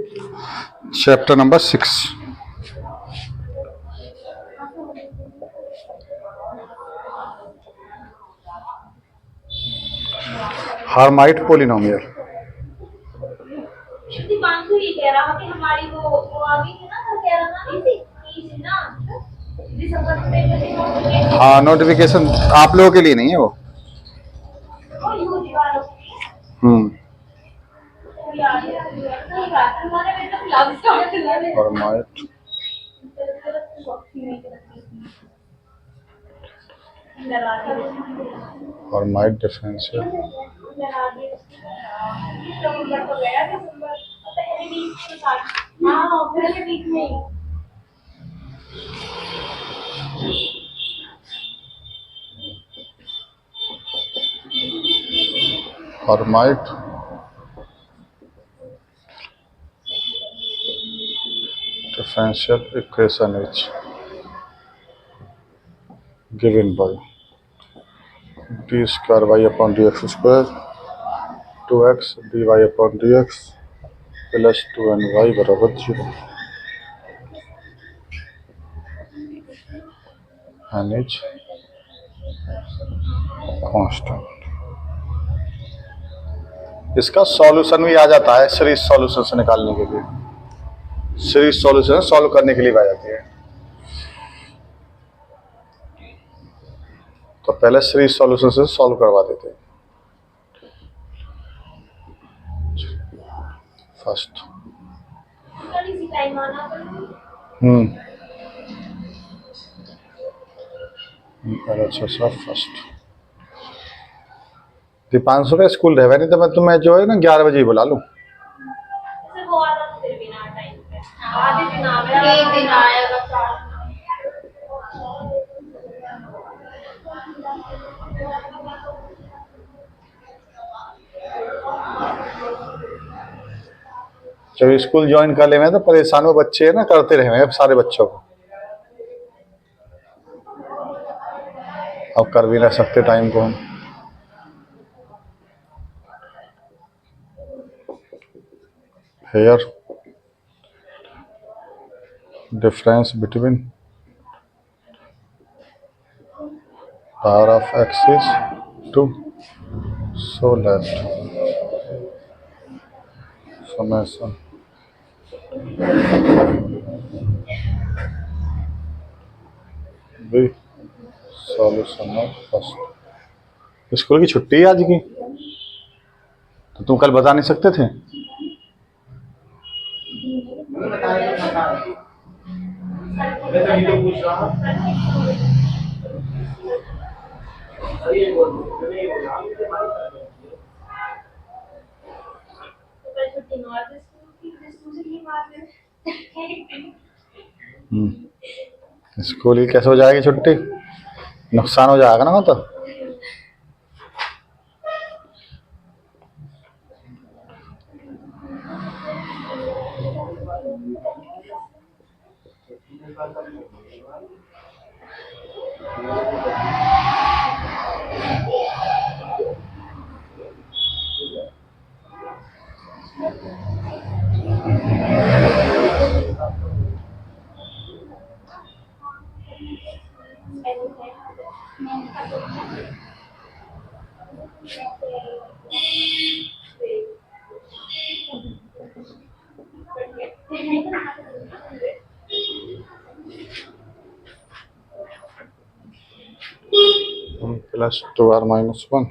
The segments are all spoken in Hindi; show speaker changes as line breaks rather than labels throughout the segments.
Chapter number 6. Hermite polynomial.
Deepanshu ये कह रहा कि हमारी वो आ गई थी ना, तो कह रहा था नहीं ना दिसंबर में
हाँ, नोटिफिकेशन आप लोगों के लिए नहीं है वो।
यूज वालों
Hermite Hermite differential Hermite differential equation is given by d square y upon dx square 2x dy upon dx plus 2ny बराबर 0 and is constant। इसका सॉल्यूशन भी आ जाता है सीरीज सॉल्यूशन से निकालने के लिए, सीरीज सॉल्यूशन सॉल्व करने के लिए भी आ जाती है। तो पहले सीरीज सॉल्यूशन से सॉल्व करवा देते हैं। फर्स्ट अच्छा फर्स्ट दीपांशु का स्कूल रहे नहीं तो मैं तुम्हें जो है ना 11 बजे ही बुला लूँ। जब स्कूल ज्वाइन कर ले में तो परेशान वो बच्चे है ना करते रहे अब सारे बच्चों को, अब कर भी नहीं सकते टाइम को हम। Here difference between power of x is 2, so that summation b solution of first। School की छुट्टी है आज की, तो तुम कल बता नहीं सकते थे? स्कूल की कैसे हो जाएगी छुट्टी? नुकसान हो जाएगा ना वो तो। Plus 2r minus 1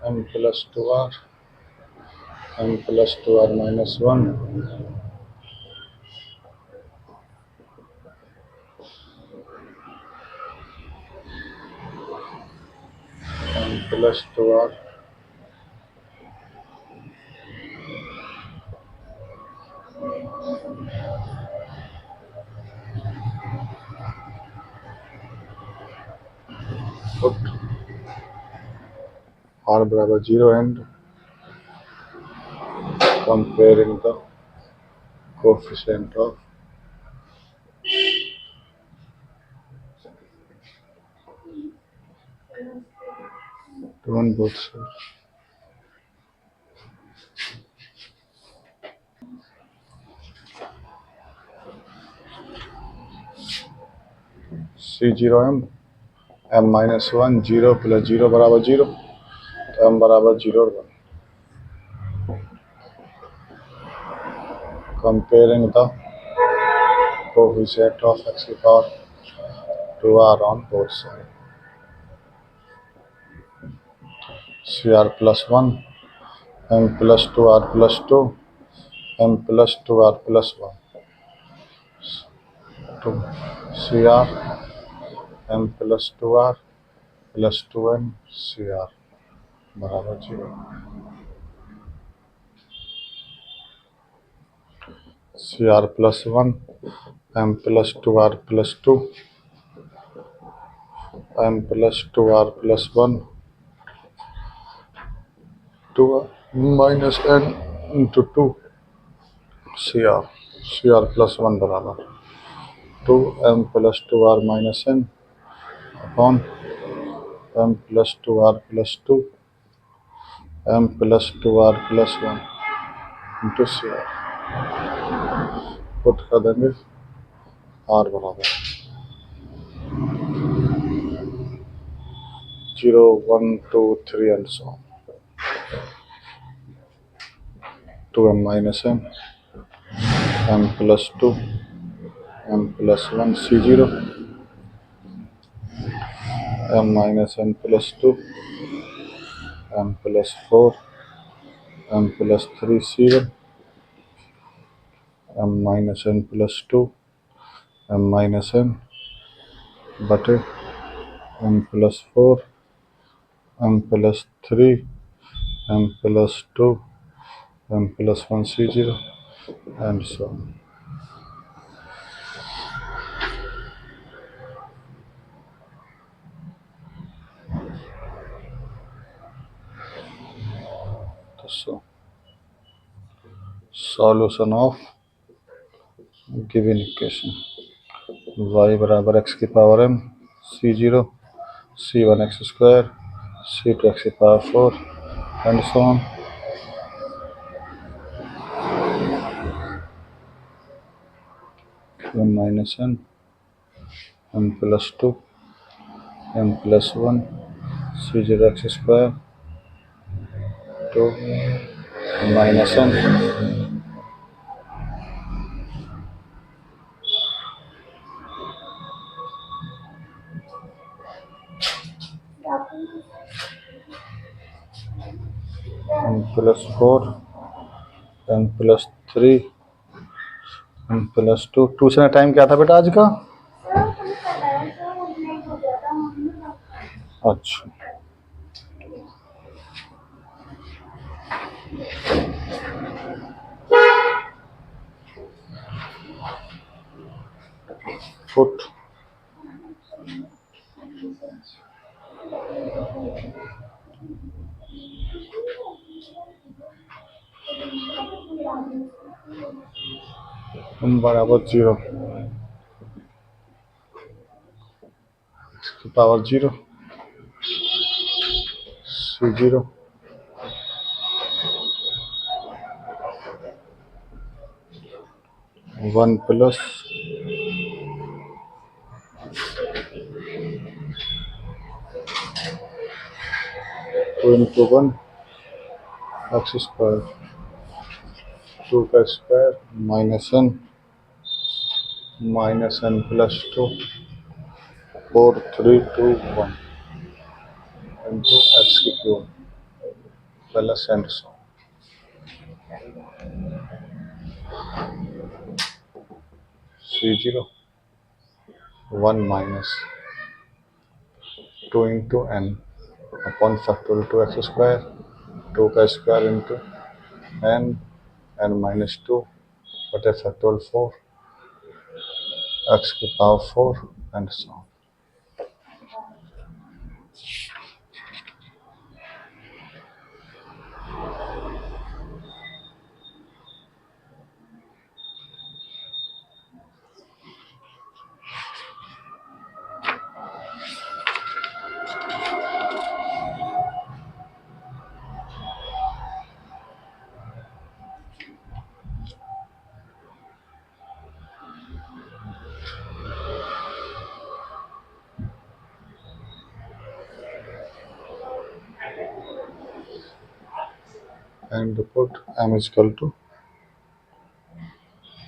m plus 2r m plus 2r minus 1 m plus 2r Put r बराबर 0 and comparing the coefficient of on both sides. C0 m minus 1 0 plus 0 बराबर 0 तो m बराबर 0 और 1. Comparing the coefficient of x की power 2r on both sides. Cr plus 1 m plus 2r plus 2 m plus 2r plus 1 2 Cr m plus 2r plus 2m Cr बराबर 0. Cr plus 1 m plus 2r plus 2 m plus 2r plus 1 2 minus n into 2 Cr plus 1 बराबर 2 m plus 2r minus n upon m plus 2r plus 2 m plus 2r plus 1 into Cr. Put कर देंगे r बराबर 0 1 2 3 and so on. 2m minus m plus 2 m plus 1 C0 m minus n plus 2 m plus 4 m plus 3 C1 m minus n plus 2 m minus n बटे m plus 4 m plus 3 m plus 2 m plus 1 C0 and so on. So, solution of given equation y बराबर x की power m C0 C1 x square C2 x की power 4 and so on. m minus n m plus 2 m plus 1 C0 x square 2 minus n m plus 4 m plus 3 m plus 2 tuition का टाइम क्या था बेटा आज का? अच्छा फुट बराबर 0 की power 0 C0 1 plus 2 into 1 x square 2 का square minus n plus 2 4 3 2 1 into x की cube plus and so C0 1 minus 2 into n upon factorial 2x square 2 का square into n n minus 2 बटे फैक्टोरियल 4 x की power 4 and so on. And put m is equal to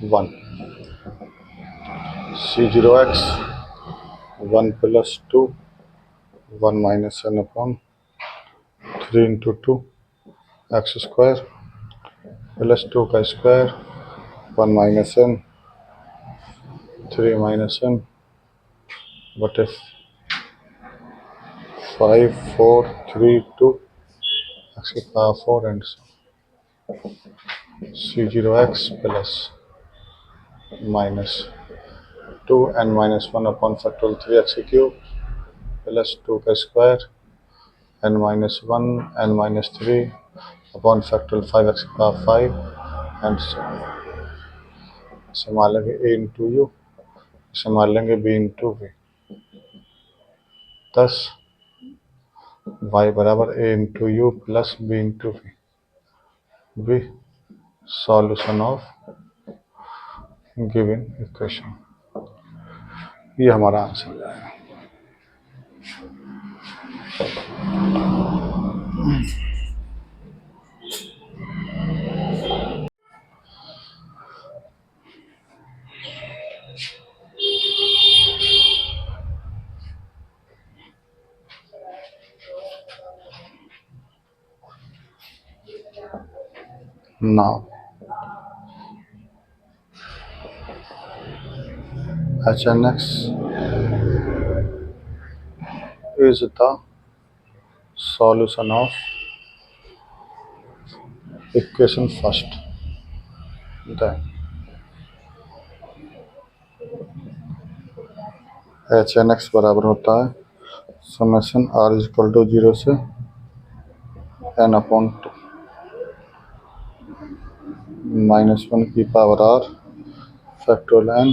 1. C0x 1 plus 2 1 minus n upon 3 into 2 x square plus 2 का square 1 minus n 3 minus n बटे 5 4 3 2 x की power 4 and C0x plus minus 2 n minus 1 upon factorial 3x cube plus 2 का square n minus 1 n minus 3 upon factorial 5x की पावर 5 एंड इसे मान लेंगे a इंटू यू, इसे मान लेंगे b into v. thus y बराबर a into u plus b into v solution of given equation. ये हमारा आंसर जाएगा। Now Hnx is the solution of equation first. Then Hnx बराबर होता है summation r is equal to 0 से n अपॉन 2 -1 की power r factorial n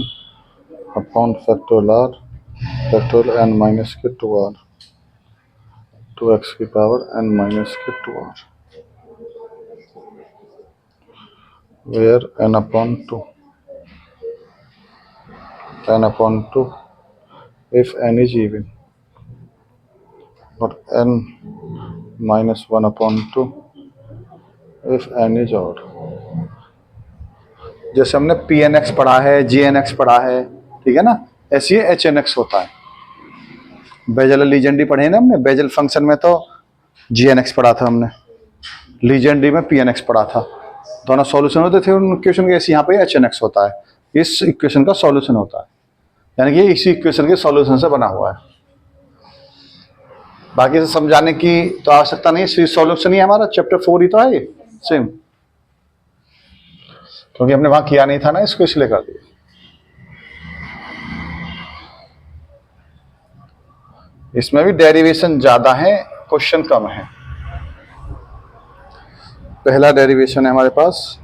upon factorial r factorial n minus के 2r 2x की पावर n माइनस के 2r where n upon 2 if n is even or n minus 1 upon 2 if n is odd। जैसे हमने पी एन एक्स पढ़ा है, जी एन एक्स पढ़ा है, ठीक है ना, ऐसे ही एच एन एक्स होता है। बेजल लीजेंडी पढ़े ना हमने, बेजल फंक्शन में तो जी एन एक्स पढ़ा था हमने, लीजेंडी में पी एन एक्स पढ़ा था। दोनों सॉल्यूशन होते थे उन इक्वेशन के, ऐसे यहाँ पे एच एन एक्स होता है, इस इक्वेशन का सॉल्यूशन होता है, यानी कि इसी इक्वेशन के सॉल्यूशन से बना हुआ है। बाकी से समझाने की तो आवश्यकता नहीं है, सॉल्यूशन ही हमारा चैप्टर 4 ही तो है ये सेम, क्योंकि हमने वहां किया नहीं था ना, इसको इसलिए कर दिया। इसमें भी डेरिवेशन ज्यादा है, क्वेश्चन कम है। पहला डेरिवेशन है हमारे पास,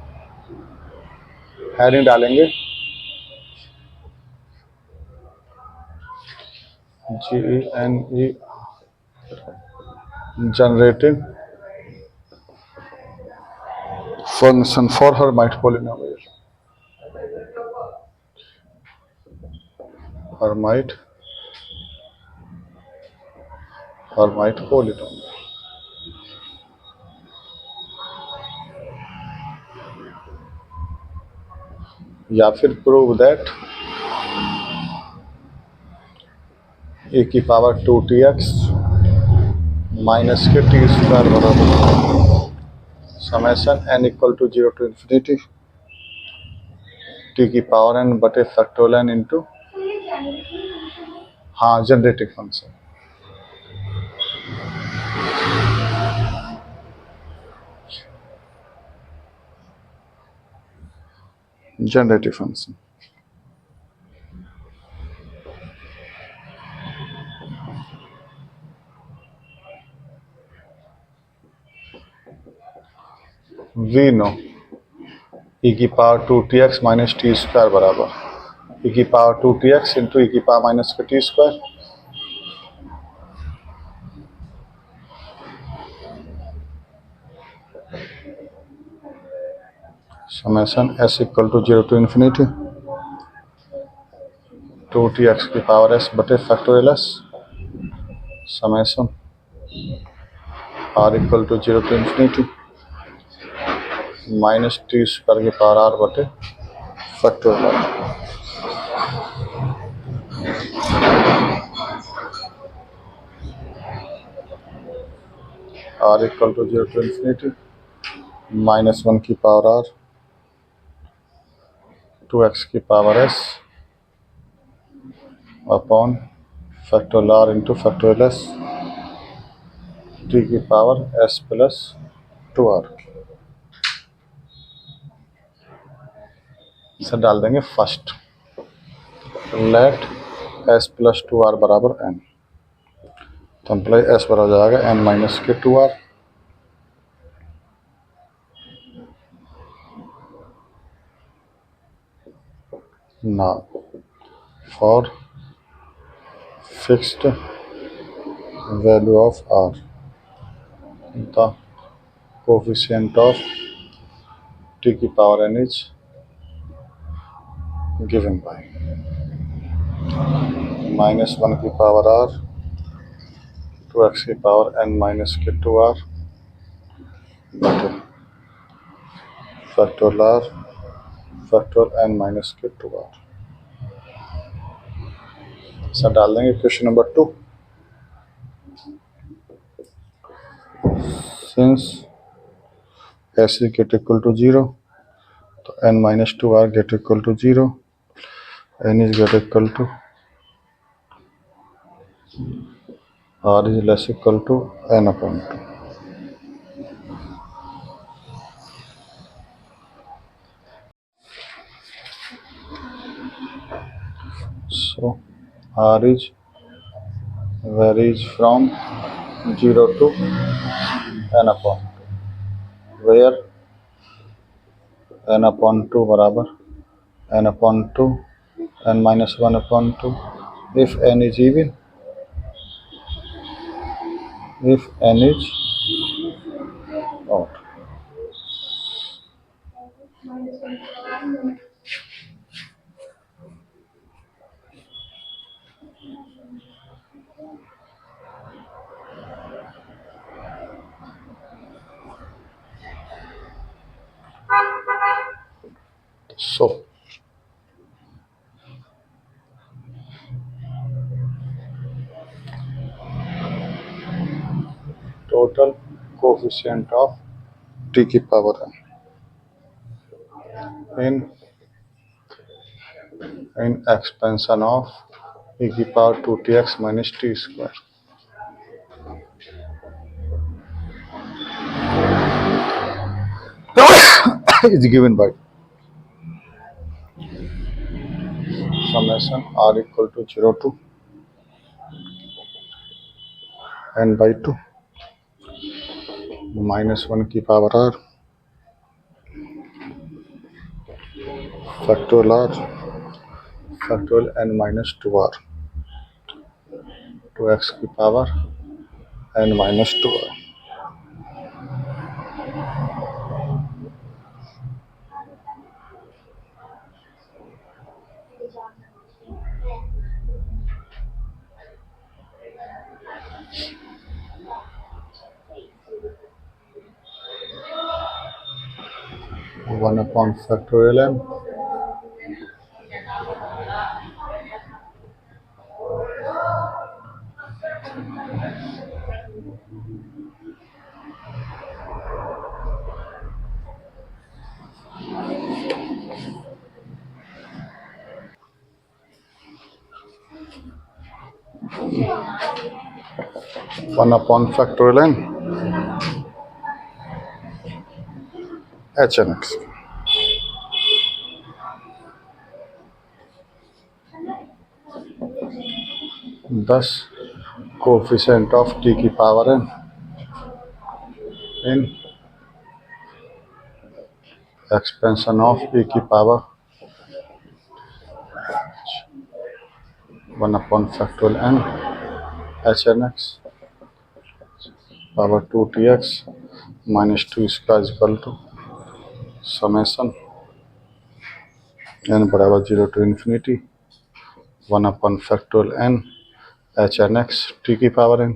हेडिंग डालेंगे GENE generating function for Hermite polynomial. Hermite polynomial या फिर प्रूव दैट ए की पावर 2tx माइनस के टी स्क्वायर बराबर summation n equal to 0 to infinity T की पावर n बटे फैक्टोरियल n इंटू, हाँ, generating function. generative function. We know e की power 2tx minus T square बराबर e की पावर 2tx इंटू e की पावर माइनस का t square. Summation s equal to 0 to infinity 2tx की पावर s बटे factorial s summation r equal to 0 to infinity minus T square की पावर r बटे factorial r. r equal to 0 to infinity minus 1 की पावर r 2x की power s upon factorial r into factorial s t की पावर s प्लस 2r. इसे डाल देंगे first. Late s plus 2r बराबर n. तो अम्प्लाई s बराबर जाएगा n माइनस के 2r. Now for fixed value of r, the coefficient of t की power n is given by minus 1 की पावर r 2x की पावर n माइनस के 2r बटे factorial r factorial n minus के 2r. इसे डाल देंगे question number 2. Since s is get equal to 0, तो n minus 2r get equal to 0, n is get equal to r is less equal to n upon 2. So r is varies from 0 to n upon 2, where n upon 2 बराबर n upon 2 n minus 1 upon 2 if n is even, if n is odd. So total coefficient of t की power n in expansion of e की power 2tx minus t square is given by summation r equal to 0 to n by 2 minus 1 की power r factorial r factorial n minus 2r 2x की power n minus 2r. One upon factorial n one upon factorial n h n x. 10 coefficient of T की power n in expansion of e की power 1/n h n x power 2tx minus 2 इसका इक्वल टू समेशन n बराबर 0 to infinity 1/n h n x t की पावर n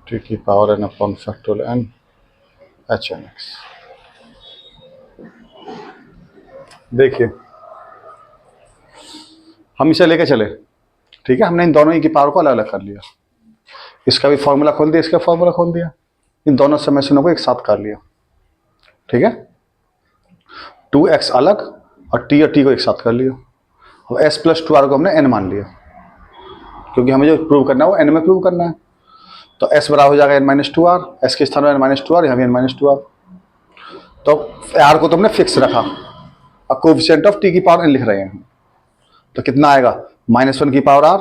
t की power n/n h n x। देखिए हम इसे लेके चले, ठीक है, हमने इन दोनों की पावर को अलग अलग कर लिया, इसका भी फॉर्मूला खोल दिया, इसका फॉर्मूला खोल दिया, इन दोनों समेशनों को एक साथ कर लिया, ठीक है। 2x अलग और t को एक साथ कर लिया। अब s प्लस 2r को हमने n मान लिया, क्योंकि हमें जो प्रूव करना है वो n में प्रूव करना है। तो s बराबर हो जाएगा n माइनस 2r, s के स्थान पर n माइनस 2r, यहाँ भी n माइनस 2r। तो r को तो हमने फिक्स रखा, अब कोएफिशिएंट ऑफ t की पावर n लिख रहे हैं, तो कितना आएगा -1 की पावर r,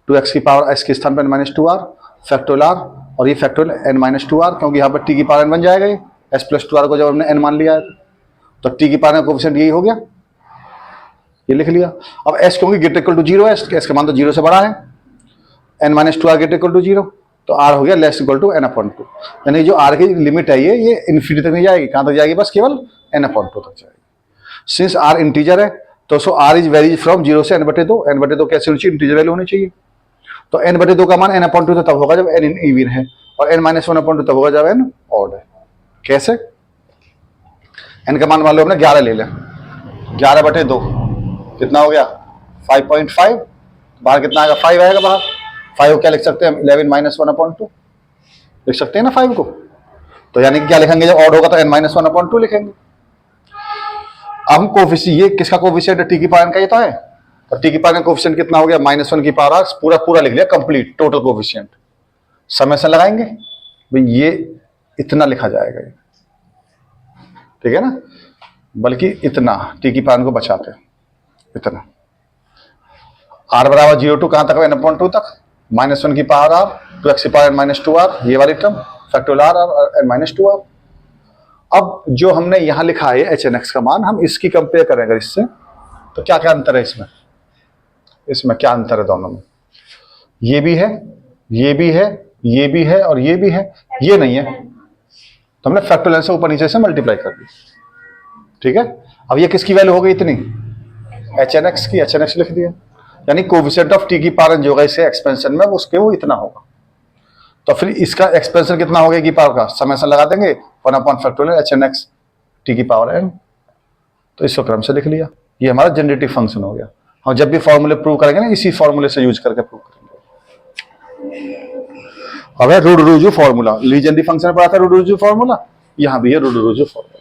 2x की पावर s के स्थान पर n minus 2r, factorial r, और ये फैक्टोरियल n माइनस 2r, क्योंकि यहाँ पर t की पावर n बन जाएगा ये, s प्लस 2r को जब हमने n मान लिया है तो t की पावर का कोएफिशिएंट यही हो गया, ये लिख लिया। अब s क्योंकि ग्रेटर इक्वल टू 0 है, s का मान तो 0 से बड़ा है, n minus 2r greater equal to 0, तो r हो गया लेस इक्वल टू n/2, यानी जो r की लिमिट है ये इन्फिनिटी तक नहीं जाएगी, कहाँ तक जाएगी, बस केवल n/2 तक जाएगी। सिंस r इंटीजर है तो सो r इज वेरीज फ्रॉम 0 से n/2, n/2 कैसे होनी चाहिए, इंटीजर वैल्यू होनी चाहिए। तो n/2 का मान n/2 तब होगा जब n इवन है, और n-1/2 तब होगा जब n ऑड है। कैसे, n का मान मान लो हमने 11 ले लिया, 11/2 कितना हो गया 5.5, बाहर कितना आएगा 5 आएगा बाहर, 5 को क्या लिख सकते हैं 11 - 1/2 लिख सकते हैं ना 5 को, तो यानी कि क्या लिखेंगे जब ऑड होगा तो n-1/2 लिखेंगे। अब हम कोफिशिएंट, ये किसका कोफिशिएंट है, टी की पावर का ये तो है, तो टी की पावर का कोफिशिएंट कितना हो गया -1 की पावर पूरा पूरा लिख लिया कंप्लीट टोटल कोफिशिएंट, समेशन लगाएंगे भाई ये इतना लिखा जाएगा ये, ठीक है ना, बल्कि इतना टी की पावर को बचाते हैं इतना, r बराबर 0 टू कहां तक है n/2 तक, -1 की पावर r, 2x की पावर n-2r, ये वाली टर्म फैक्टोरियल r और n-2r। अब जो हमने यहां लिखा है एच एन एक्स का मान, हम इसकी कंपेयर करेंगे इससे, तो क्या क्या अंतर है इसमें, इसमें क्या अंतर है दोनों में, ये भी है, ये भी है, ये भी है और ये भी है, ये नहीं है, तो हमने फैक्टोरियल से ऊपर नीचे से मल्टीप्लाई कर दी, ठीक है। अब ये किसकी वैल्यू हो गई इतनी, एच एन एक्स की, एच एन एक्स लिख दिया, यानी कोएफिशिएंट ऑफ टी की पावर जो होगा इससे एक्सपेंशन में उसके वो इतना होगा, तो फिर इसका एक्सपेंशन कितना हो गया की पावर का, समेशन लगा देंगे 1/फैक्टोरियल एच एन एक्स टी की पावर n, तो इसको क्रम से लिख लिया, ये हमारा जनरेटिव फंक्शन हो गया। हम जब भी फॉर्मूले प्रूव करेंगे ना इसी फॉर्मूले से यूज करके प्रूव करेंगे। अब है रूड-रोजू फॉर्मूला, लीजेंडरी फंक्शन में पढ़ा था रूड-रोजू फॉर्मूला, यहां भी है रूड-रोजू फॉर्मूला।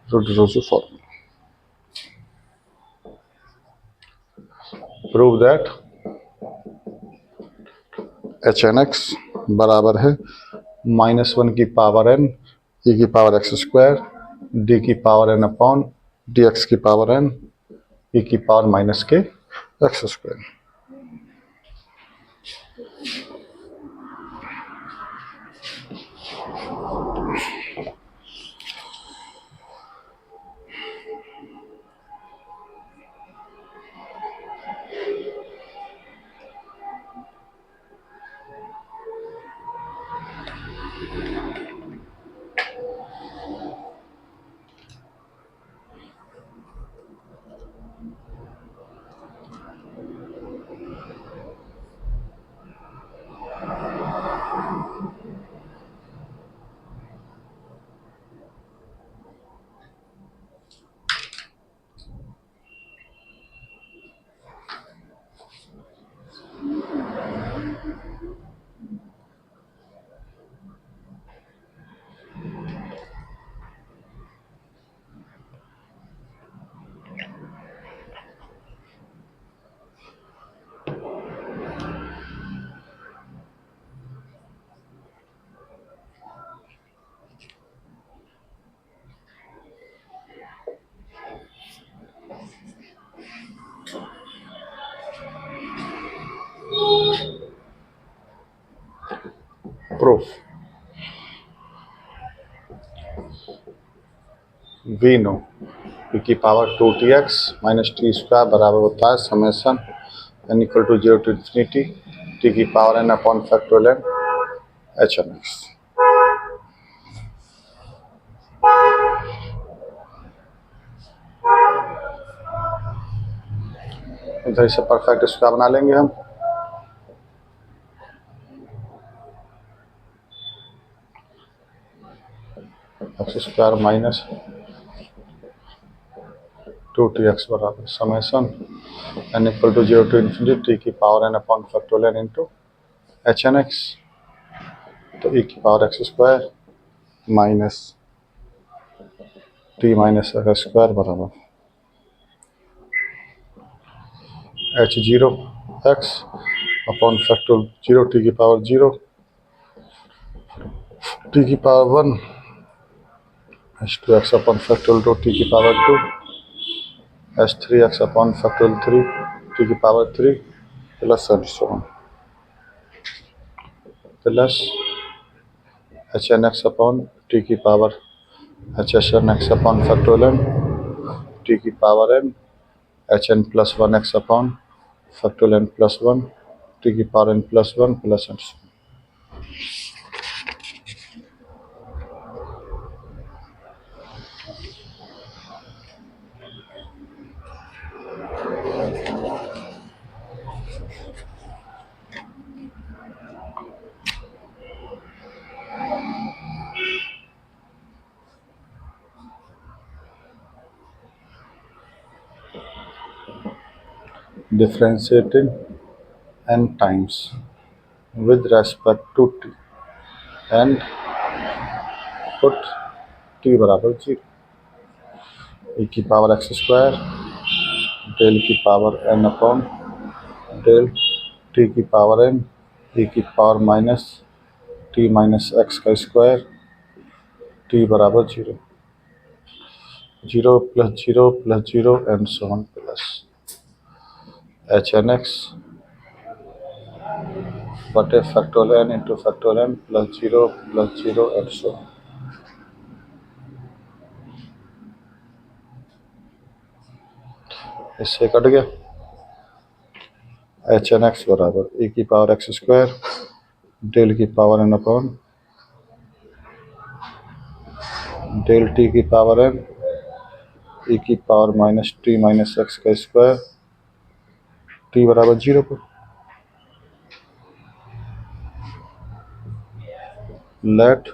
रूड-रोजू formula, prove that H N x बराबर है -1 की पावर n e की पावर x² d की पावर n अपॉन dx की पावर n e की power -k x²। Proof we know e की power 2tx minus T square बराबर होता है summation n equal to 0 to infinity T की power n upon factorial n H N X. इधर से परफेक्ट स्क्वायर बना लेंगे हम। एक्स स्क्वायर माइनस 2tx बराबर summation n equal to 0 to infinity T की power n upon factorial n into H N X. तो e की power x square minus T minus x square बराबर H 0 X upon factorial 0 T की पावर 0 टी की power 1 H 2 X upon factorial 2 T की power 2 H 3 X upon factorial 3 T की power 3 plus and so on plus H N X upon T की power H S N X upon factorial n T की power n H N plus 1 X upon factorial n plus 1 T की power n plus 1 plus and so differentiating n times with respect to t and put t बराबर 0 e की पावर एक्स स्क्वायर डेल की power n upon del T की पावर n e की power minus T minus X का स्क्वायर t बराबर 0 0 plus 0 and so on plus H N x बटे factorial n into factorial n plus 0 and so on. इससे कट गया एच एन एक्स बराबर e की पावर एक्स स्क्वायर डेल की power n upon del T की पावर n e की power minus T minus X का स्क्वायर t बराबर 0 पर लेट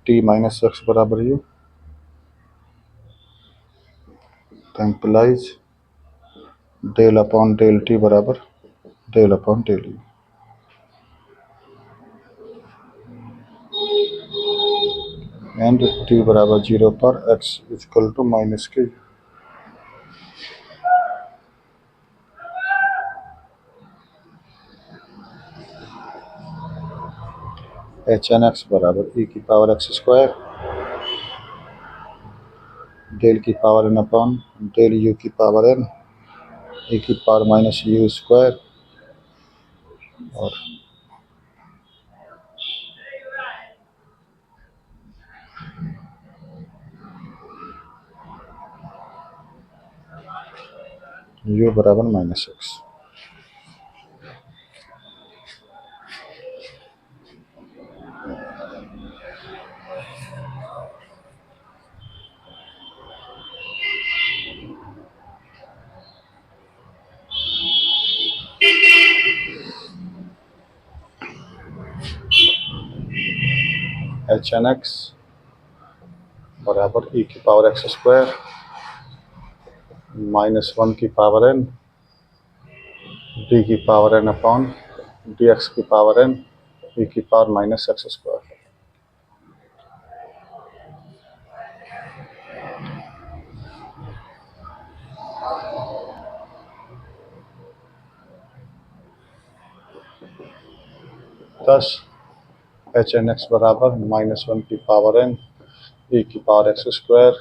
t माइनस एक्स बराबर u तो implies del upon del T बराबर del upon del U. And t बराबर 0 पर x इक्वल टू माइनस के एच एन एक्स बराबर e की पावर एक्स स्क्वायर डेल की power n upon del U की पावर n e की पावर माइनस यू स्क्वायर और u बराबर minus x. H N x बराबर e की पावर एक्स स्क्वायर माइनस 1 की पावर n डी की power n upon d x की पावर n e की power minus x square. Thus h N x बराबर माइनस 1 की पावर n e की पावर एक्स स्क्वायर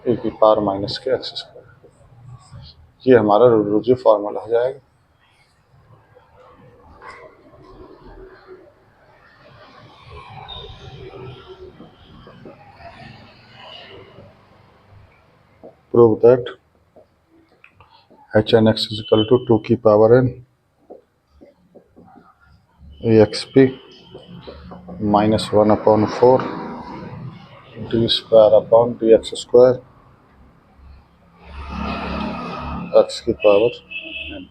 e की पावर माइनस के एक्स स्क्वायर। ये हमारा रूजी फॉर्मूला हो जाएगा। prove that hn(x) is equal to 2 की power n exp minus 1/4 d square upon dx square x की power n.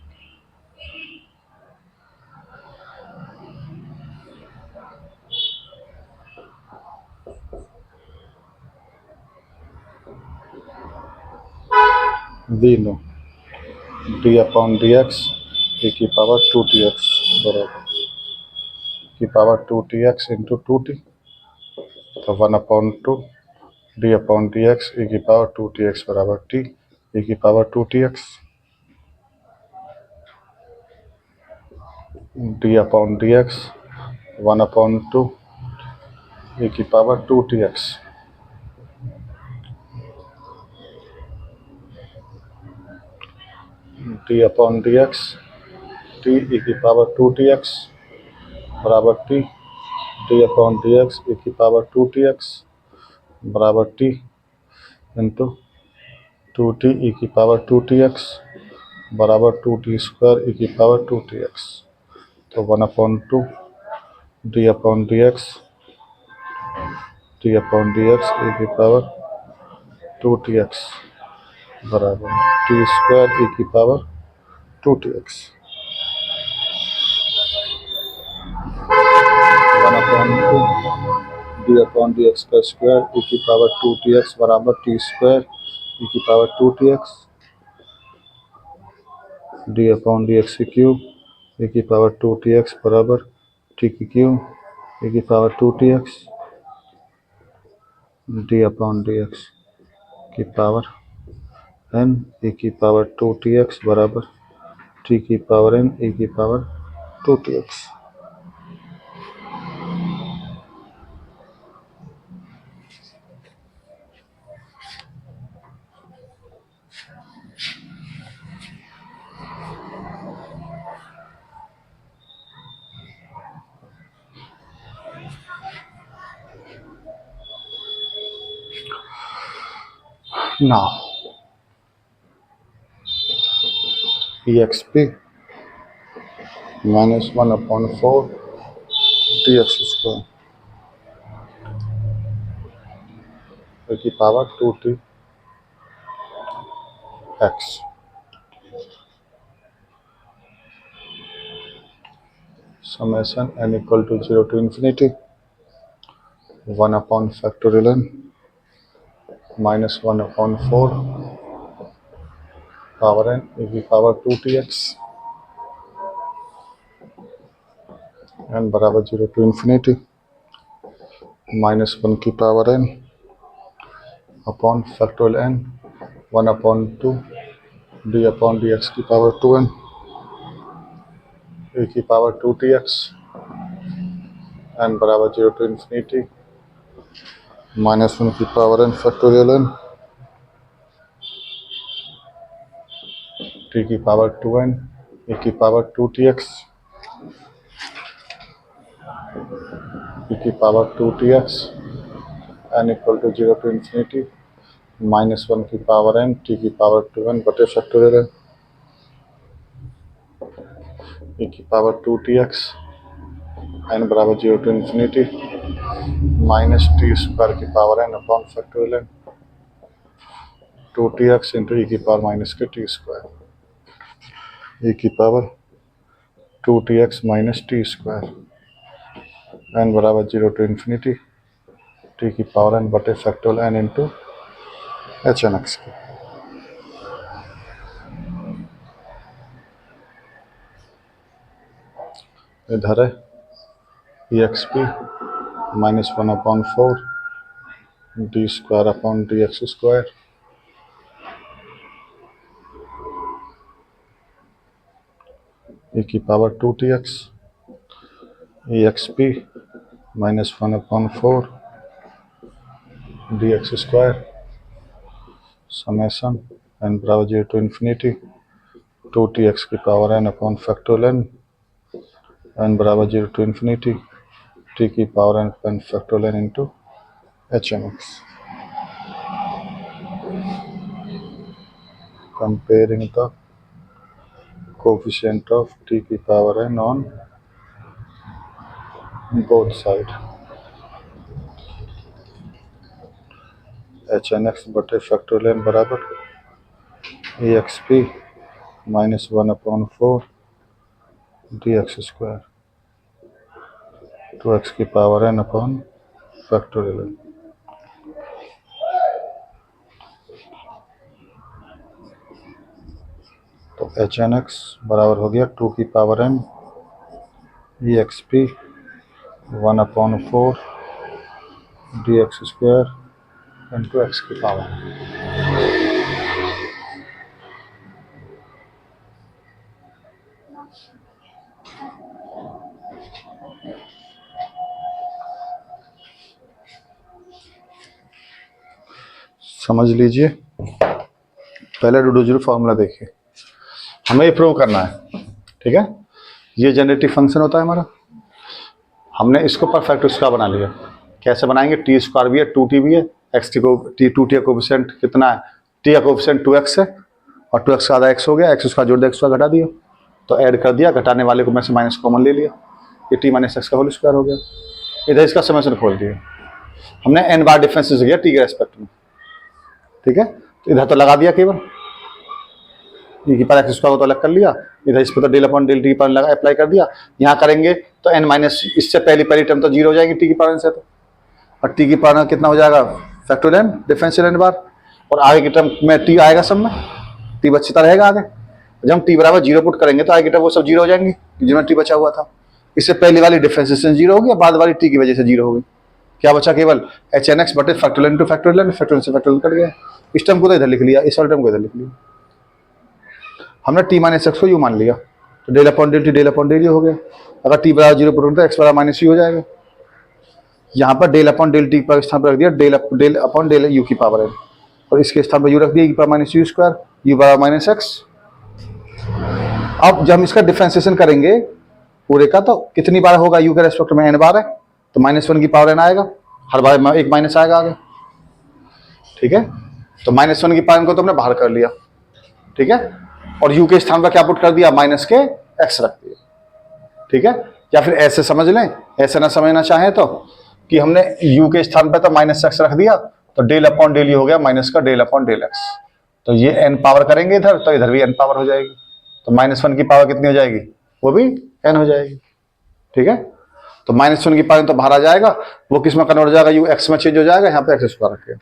We know d upon dx e की power 2tx बराबर की power 2tx into 2t, तो 1/2 d upon dx e की power 2tx बराबर t e की power 2tx d upon dx 1/2 e की power 2tx d upon dx t e की power 2tx बराबर t d upon dx e की power 2tx बराबर t इंटू 2t e की पावर 2tx बराबर 2t स्क्वायर e की पावर 2tx, तो 1/2 d upon dx e की पावर 2tx बराबर t स्क्वायर e की power 2tx 1/2 d upon dx का स्क्वायर e की पावर 2tx बराबर t स्क्वायर e की power 2tx d upon dx की क्यूब e की पावर 2tx बराबर t की क्यूब e की power 2tx d upon dx की पावर n e की पावर 2tx बराबर t की पावर n e की power 2tx. Now exp minus 1/4 dx square e की power 2tx summation n equal to 0 to infinity 1 upon factorial n minus 1/4 power n e की पावर 2tx n बराबर 0 to infinity minus 1 की power n upon factorial n 1/2 d upon dx की पावर 2n e की पावर 2tx n बराबर 0 to infinity minus 1 की power n factorial n t की पावर 2n e की पावर 2tx e की power 2tx n equal to 0 to infinity minus 1 की पावर n t की पावर 2n बटे फैक्टोरियल n e की पावर 2tx n बराबर 0 to infinity minus T square की power n upon factorial n 2tx into e की पावर माइनस के टी स्क्वायर e की power 2tx minus T square n बराबर 0 to infinity t की पावर n बटे factorial n into H N X की. इधर है exp minus 1/4 d square upon dx square e की power 2tx exp minus 1/4 dx square summation n बराबर 0 to infinity 2tx की power n upon factorial n बराबर 0 to infinity t की power n upon factorial n into H N x. comparing the coefficient of t की power n on both side H N x बटे फैक्टोरियल n बराबर e x P minus 1/4 d x square 2x की power n upon factorial n। तो एच एन एक्स बराबर हो गया 2 की power n e X P 1/4 d x square into x की पावर। समझ लीजिए, पहले डिड्यूजर फॉर्मूला देखिए, हमें ये प्रूव करना है, ठीक है। ये जनरेटिव फंक्शन होता है हमारा, हमने इसको परफेक्ट स्क्वायर बना लिया। कैसे बनाएंगे, टी स्क्वायर भी है, 2t भी है, एक्स टी को टी 2t का कोफिशिएंट कितना है, टी का कोफिशिएंट 2x है और 2x का आधा x हो गया, एक्स स्क्वायर जोड़ दिया, एक्स स्क्वायर घटा दिया, तो ऐड कर दिया, घटाने वाले को मैं से माइनस कॉमन ले लिया, ये t माइनस एक्स का होल स्क्वायर हो गया। इधर इसका समेशन खोल दिया, हमने n बार डिफरेंस किया टी के रेस्पेक्ट में, ठीक है। तो इधर तो लगा दिया केवल e की पावर एक्स स्क्वायर को तो अलग कर लिया, इधर इस पर तो डेल अपॉन डेल टी की पावर लगा अप्लाई कर दिया। यहाँ करेंगे तो n माइनस इससे पहली टर्म तो जीरो हो जाएगी टी की पावर से, तो और टी की पावर कितना हो जाएगा फैक्टोरियल n डिफरेंशियल n बार, और आगे की टर्म में टी आएगा, सब में टी बचता रहेगा आगे। जब हम टी बराबर जीरो पुट करेंगे तो आगे की टर्म वो सब जीरो हो जाएंगी जिनमें टी बचा हुआ था। इससे पहली वाली डिफरेंशिएशन जीरो हो गया, बाद वाली टी की वजह से जीरो हो गई। क्या बचा, केवल एच एन एक्स बटे फैक्टोरियल टू फैक्टोरियल, फैक्टोरियल से फैक्टोरियल कट गया। इस टर्म को तो इधर लिख लिया, इस वाले टर्म को इधर लिख लिया, हमने टी माइनस एक्स को यू मान लिया, तो डेल अपॉन डेल हो गया। अगर टी बराबर जीरो पुट तो एक्स बराबर माइनस यू हो जाएगा। यहाँ पर डेल अपॉन डेल टी पर स्थान पर रख दिया डेल अपॉन डेल यू की पावर है, और इसके स्थान पर यू रख दिया E power minus U square, U बराबर माइनस एक्स। अब जब हम इसका डिफरेंशिएशन करेंगे पूरे का, तो कितनी बार होगा, यू के रेस्पेक्ट में n बार है, तो -1 की पावर n आएगा, हर बार एक माइनस आएगा आगे, ठीक है। तो -1 की पावर को तो हमने बाहर कर लिया, ठीक है, और u के स्थान पर क्या पुट कर दिया, माइनस के x रख दिया, ठीक है। या फिर ऐसे समझ लें, ऐसे ना समझना चाहें तो कि हमने u के स्थान पर तो -x रख दिया, तो डेल अपॉन डेल हो गया माइनस का डेल अपॉन डेल x, तो ये n पावर करेंगे इधर, तो इधर भी n पावर हो जाएगी, तो -1 की पावर कितनी हो जाएगी, वो भी n हो जाएगी, ठीक है। तो -1 की पावर तो बाहर आ जाएगा, वो किस में कन्वर्ट हो जाएगा, u x में चेंज हो जाएगा, यहाँ पे x स्क्वायर रखेगा,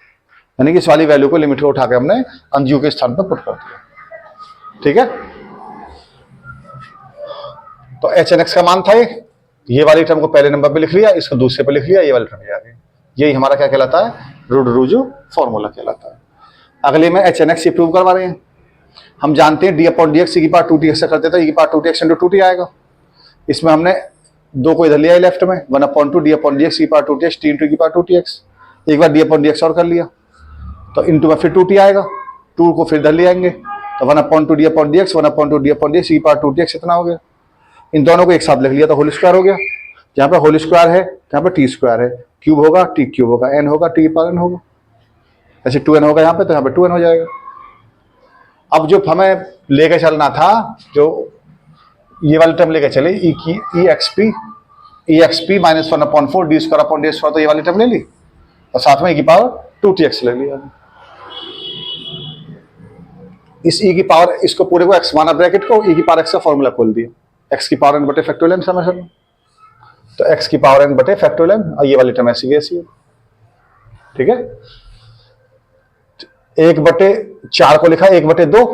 यानी कि इस वाली वैल्यू को लिमिट को उठा के हमने u के स्थान पर पुट कर दिया, ठीक है। तो एच एन एक्स का मान था ये वाली टर्म को पहले नंबर पे लिख लिया, इसको दूसरे पे लिख लिया, ये वाली टर्म ये आ गई। यही हमारा क्या कहलाता है, डिड्यूजर फॉर्मूला कहलाता है। अगले में एच एन एक्स प्रूव करवा रहे हैं। हम जानते हैं डी अपॉन डी एक्स की पावर 2t एक्स करते थे, e की पावर 2t इंटू 2t आएगा। इसमें हमने दो को इधर लिया लेफ्ट में, 1/2 डी अपॉन डी एक्स की power 2t x, T into की पावर 2t एक्स, एक बार डी अपॉन डी एक्स और कर लिया, तो इंटू में फिर 2t आएगा, 2 को फिर इधर ले आएंगे, तो 1/2 D upon d x, 1/2 D upon d x की पावर 2t एक्स इतना हो गया। इन दोनों को एक साथ लिख लिया तो होल स्क्वायर हो गया। जहाँ पे होल स्क्वायर है यहाँ पे टी स्क्वायर है, क्यूब होगा टी क्यूब होगा, एन होगा टी पावर एन होगा, ऐसे 2n होगा यहाँ पे, तो यहाँ पे 2n हो जाएगा। अब जो हमें लेके चलना था, जो ये वाली टर्म लेके चले, E X P minus 1/4 D square upon D square, तो ये वाली टर्म ले ली और साथ में ई की पावर 2t ले लिया। इस ई की पावर, इसको पूरे को एक्स माना ब्रैकेट को, ई की पावर एक्स का फॉर्मूला खोल दिया, एक्स की पावर n बटे फैक्टोरियल n समझ लो, तो एक्स की पावर n बटे फैक्टोरियल n, और ये वाली टर्म ऐसी कैसी है, ठीक है। 1/4 को लिखा 1/2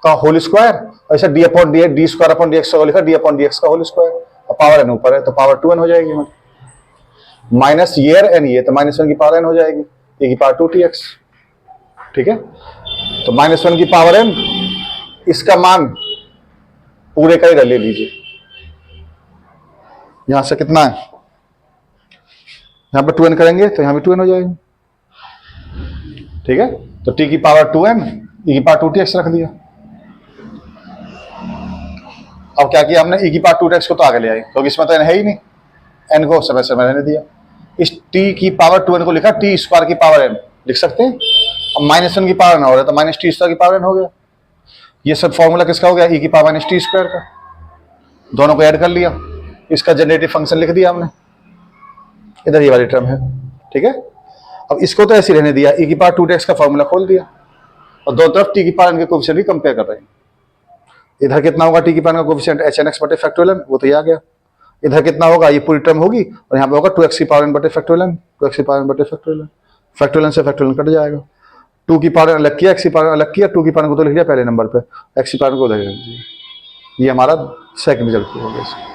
का होल स्क्वायर, और ऐसा D upon D square upon d x को लिखा डी अपॉन डी एक्स का होल स्क्वायर, और पावर n ऊपर है तो पावर 2n हो जाएगी, माइनस ये और n ये, तो -1 की पावर n हो जाएगी, e की पावर 2tx, ठीक है। तो -1 की पावर n, इसका मान पूरे का इधर ले लीजिए, यहां से कितना है, यहां पर 2n करेंगे तो यहां भी 2n हो जाएगी, ठीक है। तो t की पावर 2n, e की पावर 2tx रख दिया। अब क्या किया हमने, e की पावर 2tx को तो आगे ले आई, क्योंकि इसमें तो n है ही नहीं, n को समय समय रहने दिया। इस t की पावर 2n को लिखा t स्क्वायर की पावर n लिख सकते हैं। अब -1 की पावर n हो रहा है तो -t स्क्वायर की पावर n हो गया। ये सब फॉर्मूला किसका हो गया, e की पावर माइनस टी स्क्वायर का, दोनों को ऐड कर लिया, इसका जनरेटिव फंक्शन लिख दिया हमने, इधर ये वाली टर्म है, ठीक है। अब इसको तो ऐसे रहने दिया, e की पावर 2x का फॉर्मूला खोल दिया, और दो तरफ t की पावर के कोफिशिएंट भी कंपेयर कर रहे हैं। इधर कितना होगा t की पावर का कोफिशिएंट एच एन एक्स बटे फैक्टोरियल n, वो तो ये आ गया। इधर कितना होगा, ये पूरी टर्म होगी, और यहाँ पे होगा 2x की पावर n बटे फैक्टोरियल n, 2x की पावर n बटे फैक्टोरियल n, फैक्टोरियल से फैक्टोरियल कट जाएगा, 2 की पावर अलग किया, x की पावर अलग किया, 2 की पावर को तो लिख दिया पहले नंबर पे, x की पावर को उधर लिख दिया। ये हमारा सेकंड रिजल्ट हो गया इसका।